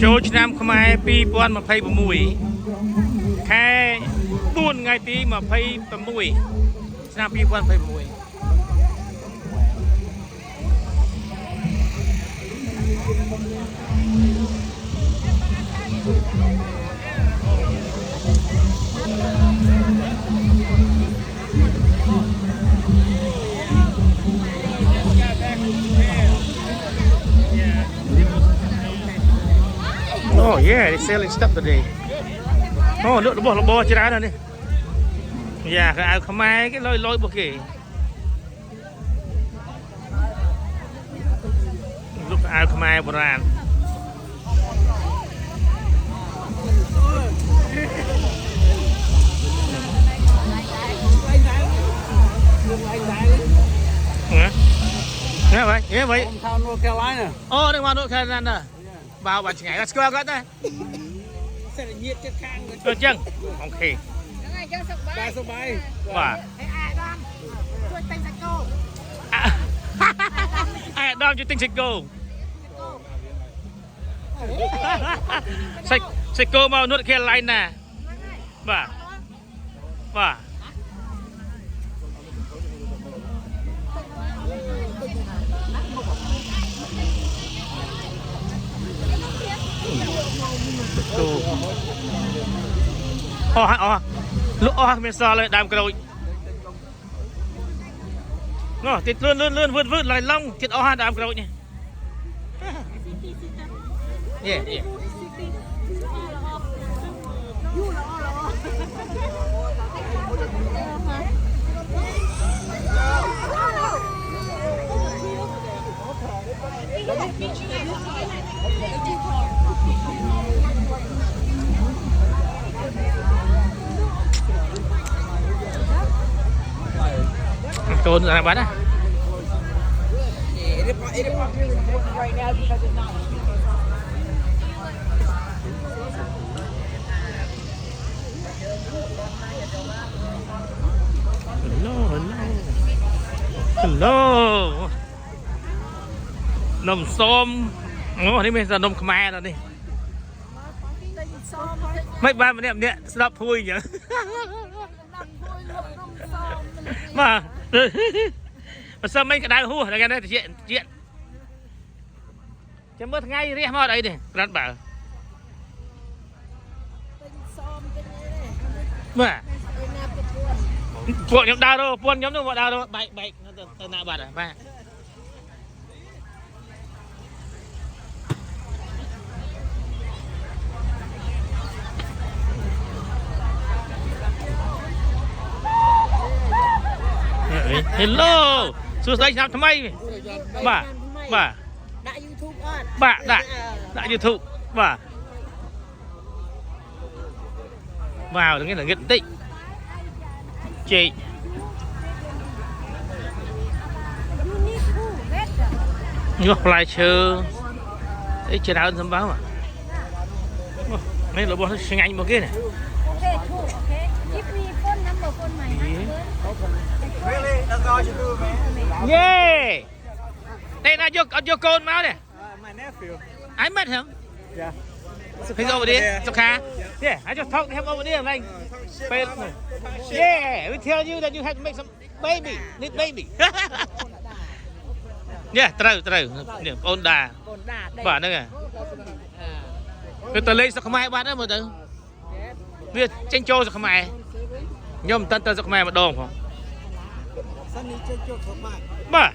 ចូលឆ្នាំខ្មែរ2026ខែ4ថ្ងៃទី26ឆ្នាំ2026Oh yeah, they're selling stuff today. Oh, nước bò chả đó nè. Yeah, cái áo khmer cái lôi bò kì. Lúc áo khmer bò ran. Nghe vậy, nghe vậy. North Carolina. Oh, đây mà North Carolina. Vào bạn ngày let's go cái đây. Sẽ là nhiệt chất khang. Chân. Ok. Bài số 7. Wow. Ai đom cho tinh dịch cô. Sẽ cô mau North Carolina. Bà. Bà. Lúc mình so lại đàm cầu nó thì lươn vươn lại long thì đàm cầu nhỉ. Yeah. Trốn ra bắn á. Hello. Nôm xôm. Ồ, đây mình là nôm khmer rồi đi. Mấy ba mình nè, stop thui nhỉ. Mà sao mấy cái đai hú là cái này chuyện chấm bớt ngay đi mà đây này rất bảo mà buồn nhóm đau đâu buồn nhóm đâu bọn đau đâu bậy nó từ nào bật à ba hello suốt đây làm thay bà đã YouTube on bà đã YouTube bà vào cái là nghiện tịnh chị ngược lại chờ ấy chờ đào thông báo à mấy là bọn sinh anh một kia này Really? That's all you do, man? Yeah. Đây là your con máu nè. My nephew. I met him. Yeah. He's over there. It's okay. Yeah, I just talked to him over there. Like, yeah, we tell you that you have to make some baby. Need baby. Yeah, trừ. Ôn đà. Bạn đó kìa. Cái tờ lấy sao không ai bán đó mà tự. Biết tranh châu sao không ai. Nhưng tân sao không ai mà đồn không? Bà